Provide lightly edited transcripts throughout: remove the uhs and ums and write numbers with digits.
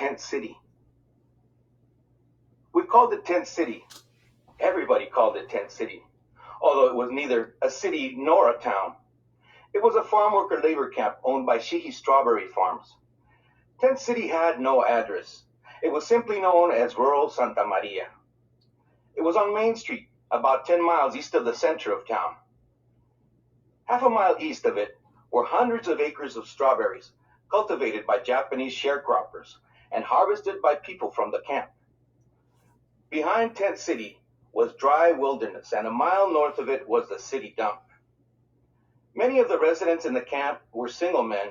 tent city. We called it Tent City. Everybody called it Tent City, although it was neither a city nor a town. It was a farm worker labor camp owned by Sheehy Strawberry Farms. Tent City had no address. It was simply known as rural Santa Maria. It was on Main Street, about 10 miles east of the center of town. Half a mile east of it were hundreds of acres of strawberries, cultivated by Japanese sharecroppers and harvested by people from the camp. Behind Tent City was dry wilderness, and a mile north of it was the city dump. Many of the residents in the camp were single men,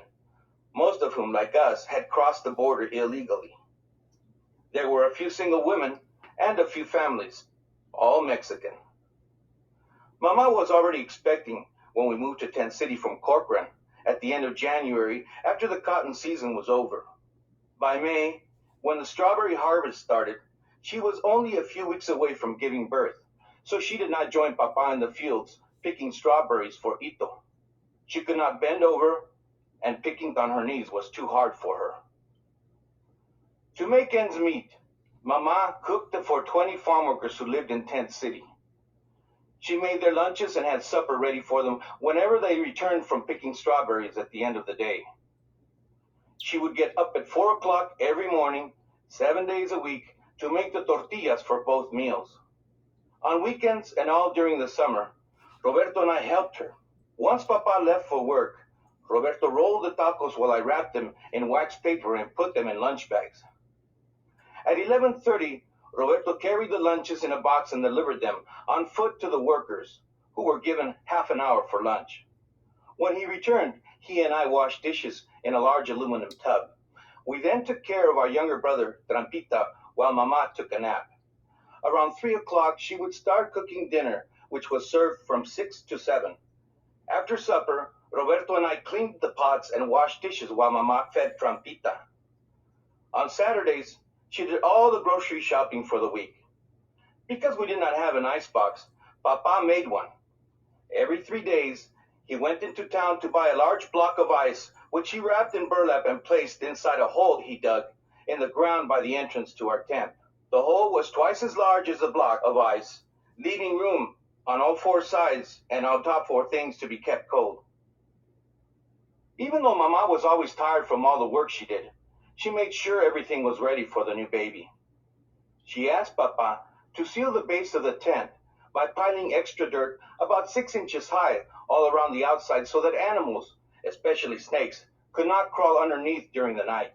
most of whom, like us, had crossed the border illegally. There were a few single women and a few families, all Mexican. Mama was already expecting when we moved to Tent City from Corcoran at the end of January after the cotton season was over. By May, when the strawberry harvest started, she was only a few weeks away from giving birth, so she did not join Papa in the fields picking strawberries for Ito. She could not bend over, and picking on her knees was too hard for her. To make ends meet, Mama cooked for 20 farm workers who lived in Tent City. She made their lunches and had supper ready for them whenever they returned from picking strawberries at the end of the day. She would get up at 4 o'clock every morning, 7 days a week, to make the tortillas for both meals. On weekends and all during the summer, Roberto and I helped her. Once Papa left for work, Roberto rolled the tacos while I wrapped them in wax paper and put them in lunch bags. At 11:30, Roberto carried the lunches in a box and delivered them on foot to the workers, who were given half an hour for lunch. When he returned, he and I washed dishes in a large aluminum tub. We then took care of our younger brother, Trampita, while Mama took a nap. Around 3 o'clock, she would start cooking dinner, which was served from 6 to 7. After supper, Roberto and I cleaned the pots and washed dishes while Mama fed Trampita. On Saturdays, she did all the grocery shopping for the week. Because we did not have an icebox, Papa made one. Every 3 days, he went into town to buy a large block of ice, which he wrapped in burlap and placed inside a hole he dug in the ground by the entrance to our tent. The hole was twice as large as the block of ice, leaving room on all 4 sides and on top for things to be kept cold. Even though Mama was always tired from all the work she did, she made sure everything was ready for the new baby. She asked Papa to seal the base of the tent by piling extra dirt about 6 inches high all around the outside so that animals, especially snakes, could not crawl underneath during the night.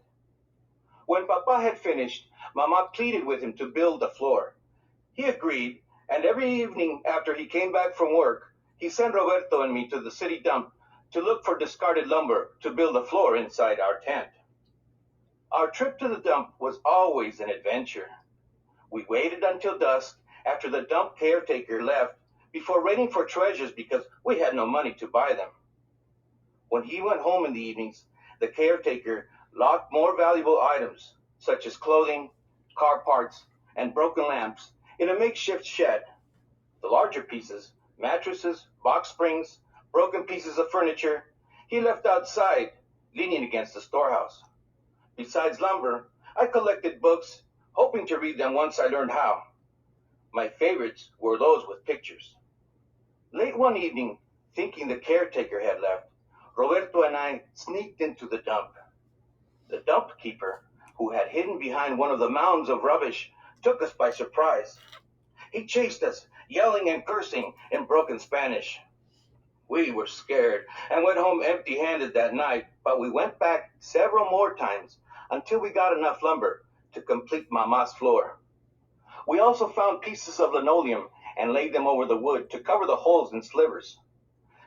When Papa had finished, Mama pleaded with him to build the floor. He agreed, and every evening after he came back from work, he sent Roberto and me to the city dump to look for discarded lumber to build a floor inside our tent. Our trip to the dump was always an adventure. We waited until dusk after the dump caretaker left before raiding for treasures because we had no money to buy them. When he went home in the evenings, the caretaker locked more valuable items, such as clothing, car parts, and broken lamps, in a makeshift shed. The larger pieces, mattresses, box springs, broken pieces of furniture, he left outside, leaning against the storehouse. Besides lumber, I collected books, hoping to read them once I learned how. My favorites were those with pictures. Late one evening, thinking the caretaker had left, Roberto and I sneaked into the dump. The dump keeper, who had hidden behind one of the mounds of rubbish, took us by surprise. He chased us, yelling and cursing in broken Spanish. We were scared and went home empty-handed that night, but we went back several more times until we got enough lumber to complete Mama's floor. We also found pieces of linoleum and laid them over the wood to cover the holes and slivers.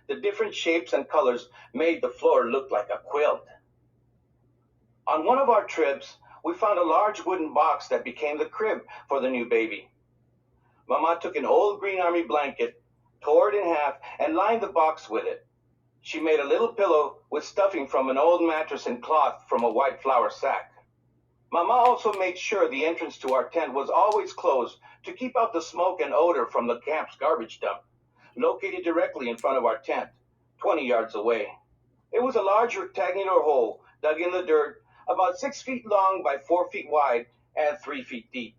The different shapes and colors made the floor look like a quilt. On one of our trips, we found a large wooden box that became the crib for the new baby. Mama took an old Green Army blanket, tore it in half, and lined the box with it. She made a little pillow with stuffing from an old mattress and cloth from a white flour sack. Mama also made sure the entrance to our tent was always closed to keep out the smoke and odor from the camp's garbage dump, located directly in front of our tent, 20 yards away. It was a large rectangular hole dug in the dirt about 6 feet long by 4 feet wide and 3 feet deep.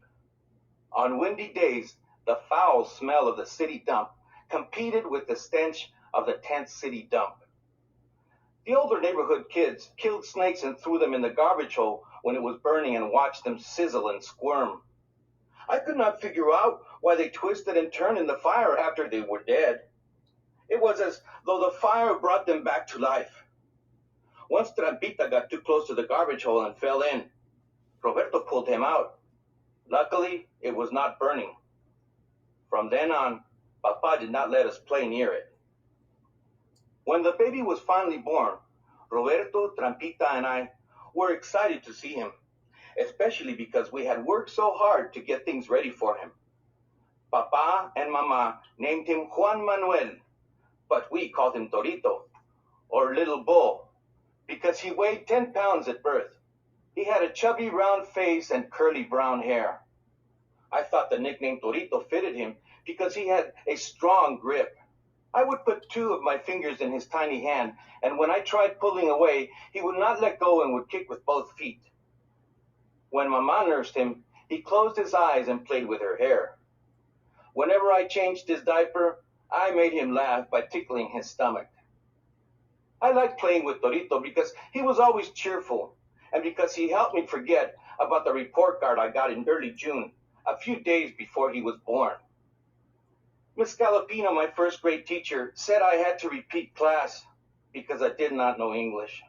On windy days, the foul smell of the city dump competed with the stench of the tent city dump. The older neighborhood kids killed snakes and threw them in the garbage hole when it was burning and watched them sizzle and squirm. I could not figure out why they twisted and turned in the fire after they were dead. It was as though the fire brought them back to life. Once Trampita got too close to the garbage hole and fell in. Roberto pulled him out. Luckily, it was not burning. From then on, Papa did not let us play near it. When the baby was finally born, Roberto, Trampita, and I were excited to see him, especially because we had worked so hard to get things ready for him. Papa and Mama named him Juan Manuel, but we called him Torito, or Little Bull, because he weighed 10 pounds at birth. He had a chubby round face and curly brown hair. I thought the nickname Torito fitted him because he had a strong grip. I would put 2 of my fingers in his tiny hand, and when I tried pulling away, he would not let go and would kick with both feet. When Mama nursed him, he closed his eyes and played with her hair. Whenever I changed his diaper, I made him laugh by tickling his stomach. I liked playing with Torito because he was always cheerful, and because he helped me forget about the report card I got in early June, a few days before he was born. Miss Calapino, my first grade teacher, said I had to repeat class because I did not know English.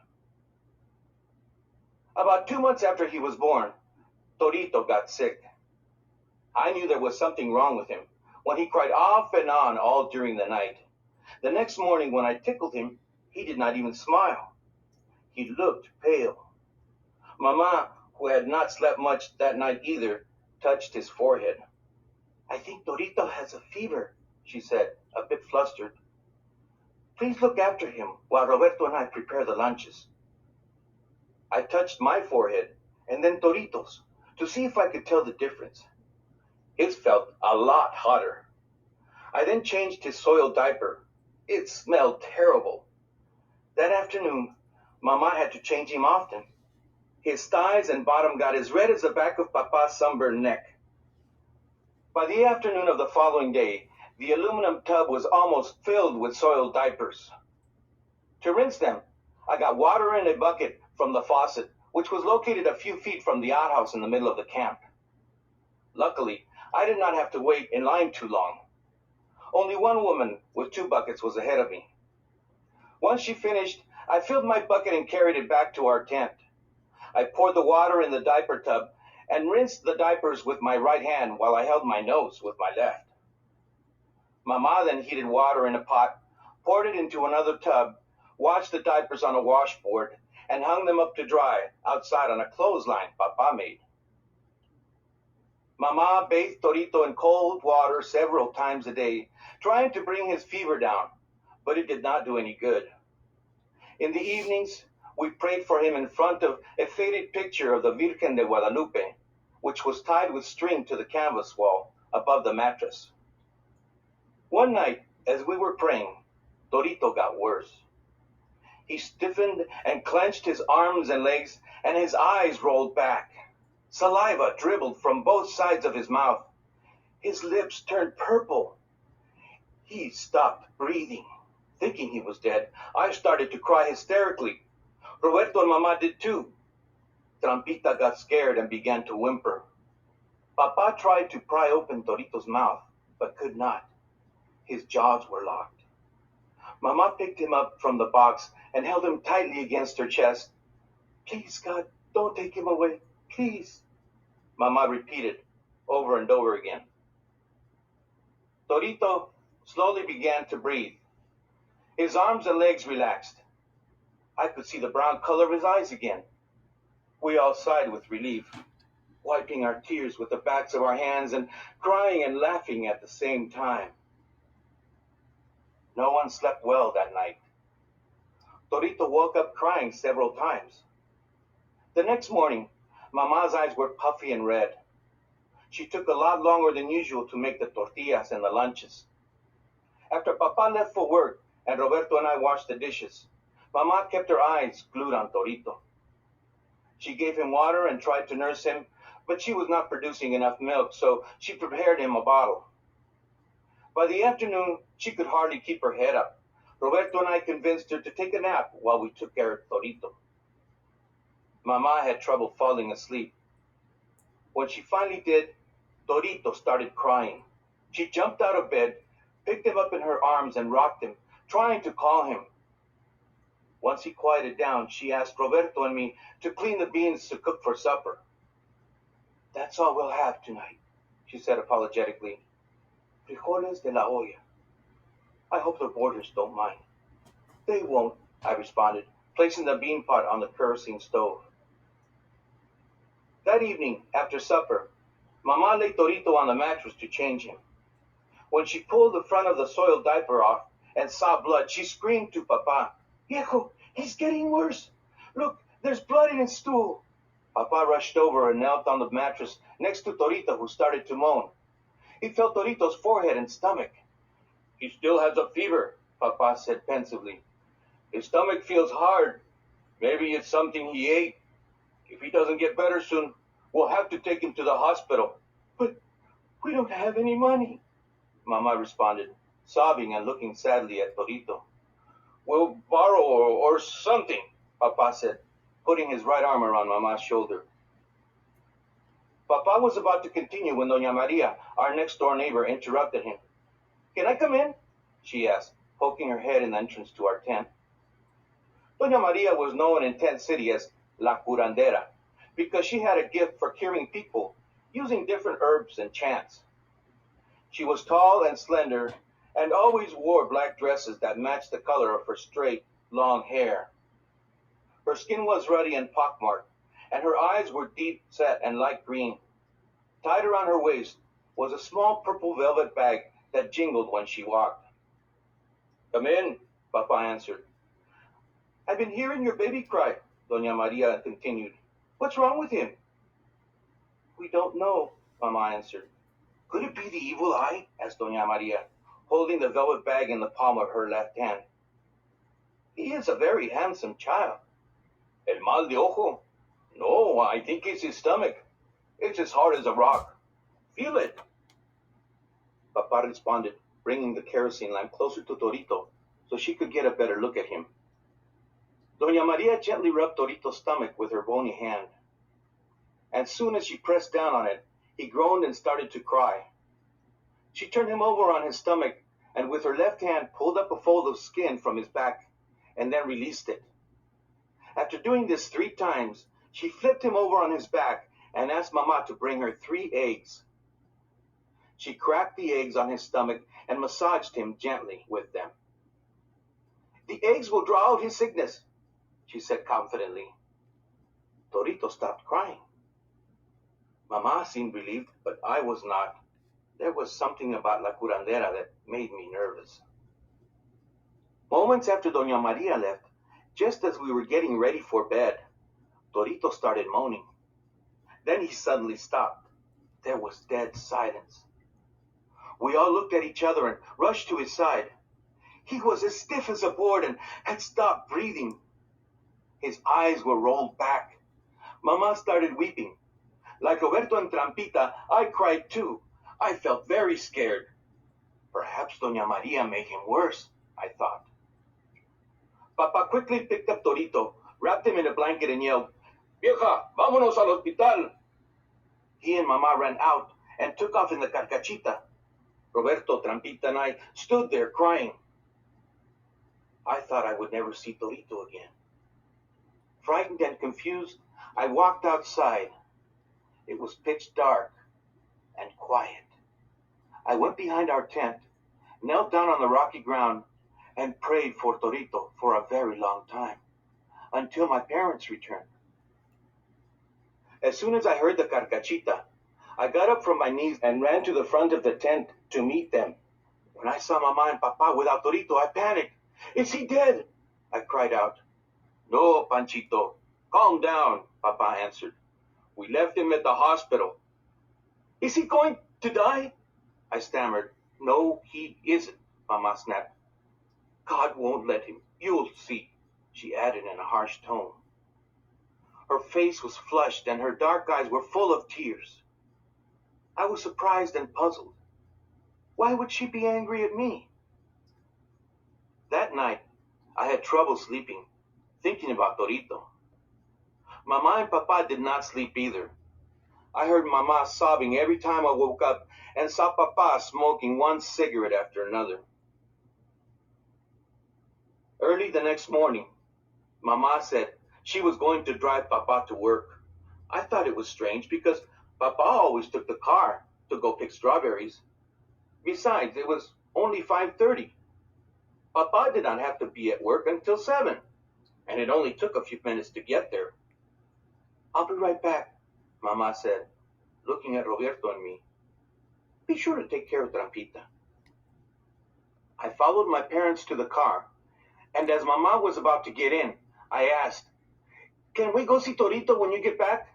About 2 months after he was born, Torito got sick. I knew there was something wrong with him when he cried off and on all during the night. The next morning when I tickled him, he did not even smile. He looked pale. Mama, who had not slept much that night either, touched his forehead. "I think Torito has a fever," she said, a bit flustered. "Please look after him while Roberto and I prepare the lunches." I touched my forehead and then Torito's to see if I could tell the difference. His felt a lot hotter. I then changed his soiled diaper. It smelled terrible. That afternoon, Mama had to change him often. His thighs and bottom got as red as the back of Papa's sunburned neck. By the afternoon of the following day, the aluminum tub was almost filled with soiled diapers. To rinse them, I got water in a bucket from the faucet, which was located a few feet from the outhouse in the middle of the camp. Luckily, I did not have to wait in line too long. Only one woman with 2 buckets was ahead of me. Once she finished, I filled my bucket and carried it back to our tent. I poured the water in the diaper tub and rinsed the diapers with my right hand while I held my nose with my left. Mama then heated water in a pot, poured it into another tub, washed the diapers on a washboard, and hung them up to dry outside on a clothesline Papa made. Mama bathed Torito in cold water several times a day, trying to bring his fever down, but it did not do any good. In the evenings, we prayed for him in front of a faded picture of the Virgen de Guadalupe, which was tied with string to the canvas wall above the mattress. One night, as we were praying, Torito got worse. He stiffened and clenched his arms and legs, and his eyes rolled back. Saliva dribbled from both sides of his mouth. His lips turned purple. He stopped breathing. Thinking he was dead, I started to cry hysterically. Roberto and Mama did too. Trampita got scared and began to whimper. Papa tried to pry open Torito's mouth, but could not. His jaws were locked. Mama picked him up from the box and held him tightly against her chest. "Please, God, don't take him away. Please," Mama repeated over and over again. Torito slowly began to breathe. His arms and legs relaxed. I could see the brown color of his eyes again. We all sighed with relief, wiping our tears with the backs of our hands and crying and laughing at the same time. No one slept well that night. Torito woke up crying several times. The next morning, Mama's eyes were puffy and red. She took a lot longer than usual to make the tortillas and the lunches. After Papa left for work and Roberto and I washed the dishes, Mama kept her eyes glued on Torito. She gave him water and tried to nurse him, but she was not producing enough milk, so she prepared him a bottle. By the afternoon, she could hardly keep her head up. Roberto and I convinced her to take a nap while we took care of Torito. Mama had trouble falling asleep. When she finally did, Torito started crying. She jumped out of bed, picked him up in her arms, and rocked him, trying to call him. Once he quieted down, she asked Roberto and me to clean the beans to cook for supper. "That's all we'll have tonight," she said apologetically. "Frijoles de la olla. I hope the boarders don't mind." "They won't," I responded, placing the bean pot on the kerosene stove. That evening, after supper, Mama laid Torito on the mattress to change him. When she pulled the front of the soiled diaper off and saw blood, she screamed to Papa, "Viejo, he's getting worse. Look, there's blood in his stool." Papa rushed over and knelt on the mattress next to Torito, who started to moan. He felt Torito's forehead and stomach. "He still has a fever," Papa said pensively. "His stomach feels hard. Maybe it's something he ate. If he doesn't get better soon, we'll have to take him to the hospital." "But we don't have any money," Mama responded, sobbing and looking sadly at Torito. "We'll borrow or something," Papa said, putting his right arm around Mama's shoulder. Papa was about to continue when Doña Maria, our next-door neighbor, interrupted him. "Can I come in?" she asked, poking her head in the entrance to our tent. Doña Maria was known in Tent City as La Curandera because she had a gift for curing people using different herbs and chants. She was tall and slender and always wore black dresses that matched the color of her straight, long hair. Her skin was ruddy and pockmarked, and her eyes were deep set and light green. Tied around her waist was a small purple velvet bag that jingled when she walked. "Come in," Papa answered. "I've been hearing your baby cry," Doña Maria continued. "What's wrong with him?" "We don't know," Mama answered. "Could it be the evil eye?" asked Doña Maria, holding the velvet bag in the palm of her left hand. "He is a very handsome child." "El mal de ojo?" "No, I think it's his stomach. It's as hard as a rock. Feel it." Papa responded, bringing the kerosene lamp closer to Torito so she could get a better look at him. Doña Maria gently rubbed Torito's stomach with her bony hand. As soon as she pressed down on it, he groaned and started to cry. She turned him over on his stomach and with her left hand pulled up a fold of skin from his back and then released it. After doing this 3 times, she flipped him over on his back and asked Mama to bring her 3 eggs. She cracked the eggs on his stomach and massaged him gently with them. "The eggs will draw out his sickness," she said confidently. Torito stopped crying. Mama seemed relieved, but I was not. There was something about La Curandera that made me nervous. Moments after Doña Maria left, just as we were getting ready for bed, Torito started moaning. Then he suddenly stopped. There was dead silence. We all looked at each other and rushed to his side. He was as stiff as a board and had stopped breathing. His eyes were rolled back. Mama started weeping. Like Roberto and Trampita, I cried too. I felt very scared. Perhaps Doña Maria made him worse, I thought. Papa quickly picked up Torito, wrapped him in a blanket and yelled, "Vieja, vámonos al hospital." He and Mama ran out and took off in the carcachita. Roberto, Trampita, and I stood there crying. I thought I would never see Torito again. Frightened and confused, I walked outside. It was pitch dark and quiet. I went behind our tent, knelt down on the rocky ground, and prayed for Torito for a very long time, until my parents returned. As soon as I heard the carcachita, I got up from my knees and ran to the front of the tent to meet them. When I saw Mama and Papa without Torito, I panicked. "Is he dead?" I cried out. "No, Panchito. Calm down," Papa answered. "We left him at the hospital." "Is he going to die?" I stammered. "No, he isn't," Mama snapped. "God won't let him. You'll see," she added in a harsh tone. Her face was flushed and her dark eyes were full of tears. I was surprised and puzzled. Why would she be angry at me? That night, I had trouble sleeping, thinking about Torito. Mama and Papa did not sleep either. I heard Mama sobbing every time I woke up and saw Papa smoking one cigarette after another. Early the next morning, Mama said she was going to drive Papa to work. I thought it was strange because Papa always took the car to go pick strawberries. Besides, it was only 5:30. Papa did not have to be at work until 7, and it only took a few minutes to get there. I'll be right back, Mama said, looking at Roberto and me. Be sure to take care of Trampita. I followed my parents to the car, and as Mama was about to get in, I asked, Can we go see Torito when you get back?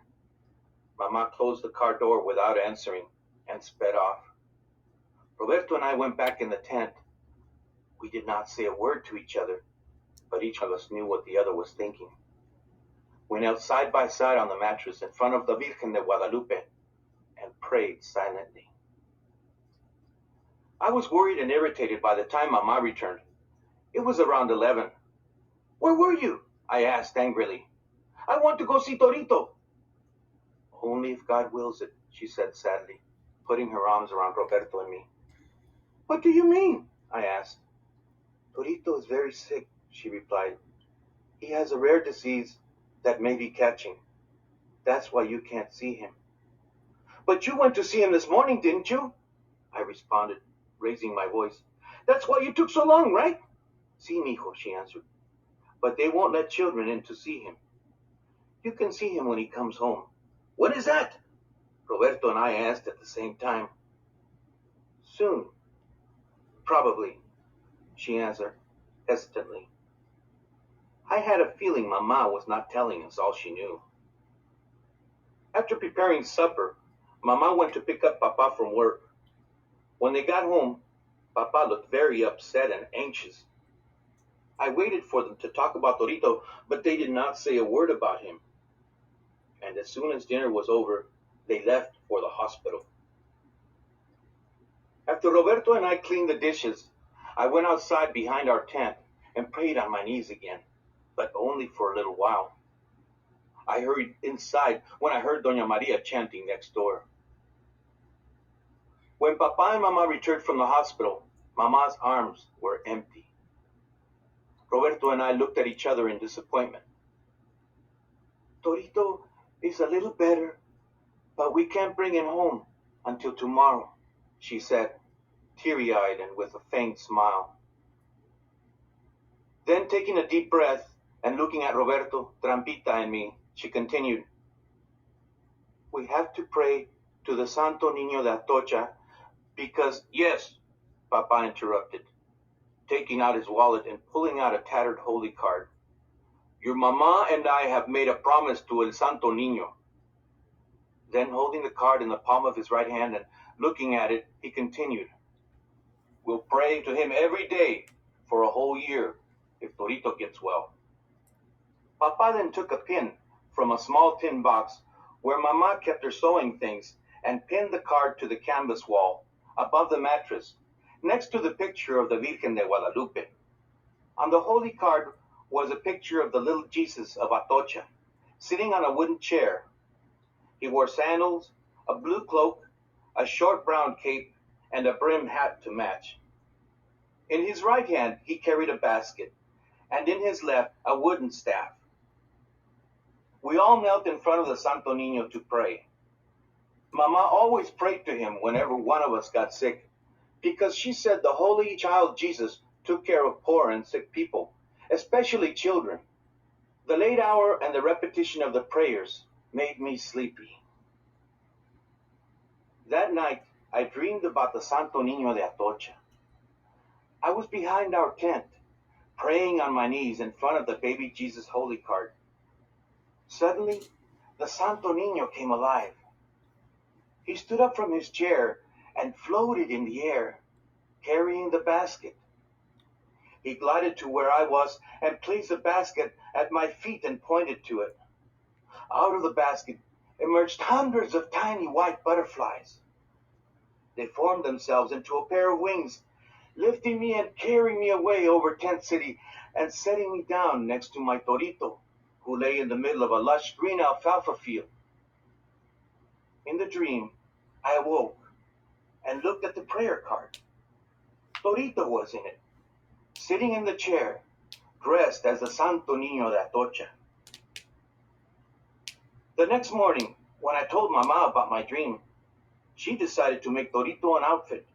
Mama closed the car door without answering and sped off. Roberto and I went back in the tent. We did not say a word to each other, but each of us knew what the other was thinking. We knelt side by side on the mattress in front of the Virgen de Guadalupe and prayed silently. I was worried and irritated by the time Mama returned. It was around 11. Where were you? I asked angrily. I want to go see Torito. Only if God wills it, she said sadly, putting her arms around Roberto and me. What do you mean? I asked. Torito is very sick, she replied. He has a rare disease that may be catching. That's why you can't see him. But you went to see him this morning, didn't you? I responded, raising my voice. That's why you took so long, right? Sí, mijo, she answered. But they won't let children in to see him. You can see him when he comes home. When is that? Roberto and I asked at the same time. Soon. Probably, she answered, hesitantly. I had a feeling Mama was not telling us all she knew. After preparing supper, Mama went to pick up Papa from work. When they got home, Papa looked very upset and anxious. I waited for them to talk about Torito, but they did not say a word about him. And as soon as dinner was over, they left for the hospital. After Roberto and I cleaned the dishes, I went outside behind our tent and prayed on my knees again, but only for a little while. I hurried inside when I heard Doña Maria chanting next door. When Papa and Mama returned from the hospital, Mama's arms were empty. Roberto and I looked at each other in disappointment. Torito is a little better, but we can't bring him home until tomorrow, she said, teary-eyed and with a faint smile. Then, taking a deep breath and looking at Roberto, Trampita, and me, she continued, We have to pray to the Santo Niño de Atocha because... Yes, Papa interrupted, taking out his wallet and pulling out a tattered holy card. Your Mama and I have made a promise to El Santo Niño. Then, holding the card in the palm of his right hand and looking at it, he continued, We'll pray to him every day for a whole year if Torito gets well. Papa then took a pin from a small tin box where Mama kept her sewing things and pinned the card to the canvas wall above the mattress next to the picture of the Virgen de Guadalupe. On the holy card was a picture of the little Jesus of Atocha, sitting on a wooden chair. He wore sandals, a blue cloak, a short brown cape, and a brim hat to match. In his right hand he carried a basket, and in his left a wooden staff. We all knelt in front of the Santo Niño to pray. Mama always prayed to him whenever one of us got sick, because she said the Holy Child Jesus took care of poor and sick people, especially children. The late hour and the repetition of the prayers made me sleepy. That night, I dreamed about the Santo Niño de Atocha. I was behind our tent, praying on my knees in front of the baby Jesus holy card. Suddenly, the Santo Niño came alive. He stood up from his chair and floated in the air, carrying the basket. He glided to where I was and placed the basket at my feet and pointed to it. Out of the basket emerged hundreds of tiny white butterflies. They formed themselves into a pair of wings, lifting me and carrying me away over Tent City and setting me down next to my Torito, who lay in the middle of a lush green alfalfa field. In the dream, I awoke and looked at the prayer card. Torito was in it, sitting in the chair, dressed as the Santo Niño de Atocha. The next morning, when I told Mama about my dream, she decided to make Torito an outfit,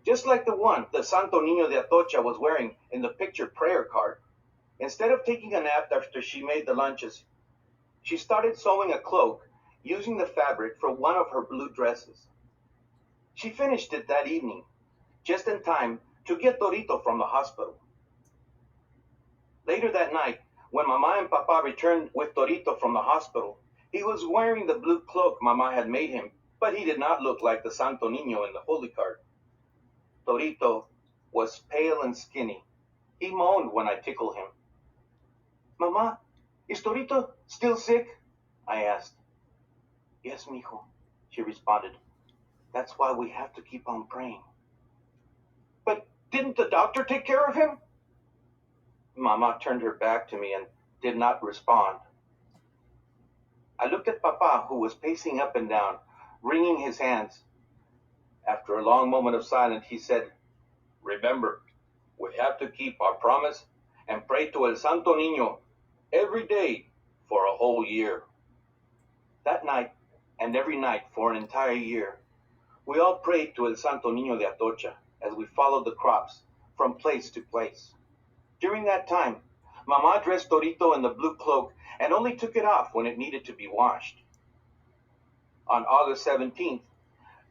just like the one the Santo Niño de Atocha was wearing in the picture prayer card. Instead of taking a nap after she made the lunches, she started sewing a cloak using the fabric for one of her blue dresses. She finished it that evening, just in time to get Torito from the hospital. Later that night, when Mama and Papa returned with Torito from the hospital, he was wearing the blue cloak Mama had made him, but he did not look like the Santo Niño in the holy card. Torito was pale and skinny. He moaned when I tickled him. Mama, is Torito still sick? I asked. Yes, mijo, she responded. That's why we have to keep on praying. But didn't the doctor take care of him? Mama turned her back to me and did not respond. I looked at Papa, who was pacing up and down, wringing his hands. After a long moment of silence, he said, Remember, we have to keep our promise and pray to El Santo Niño every day for a whole year. That night, and every night for an entire year, we all prayed to El Santo Niño de Atocha as we followed the crops from place to place. During that time, Mama dressed Torito in the blue cloak and only took it off when it needed to be washed. On August 17th,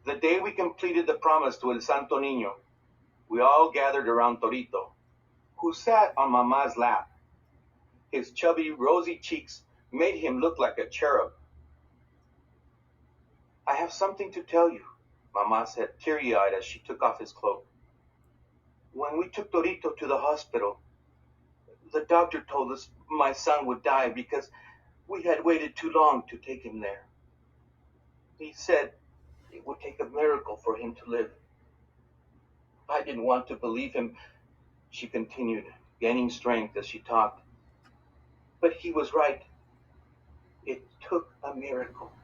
the day we completed the promise to El Santo Niño, we all gathered around Torito, who sat on Mama's lap. His chubby, rosy cheeks made him look like a cherub. I have something to tell you, Mama said, teary-eyed as she took off his cloak. When we took Torito to the hospital, the doctor told us my son would die because we had waited too long to take him there. He said it would take a miracle for him to live. I didn't want to believe him, she continued, gaining strength as she talked. But he was right. It took a miracle.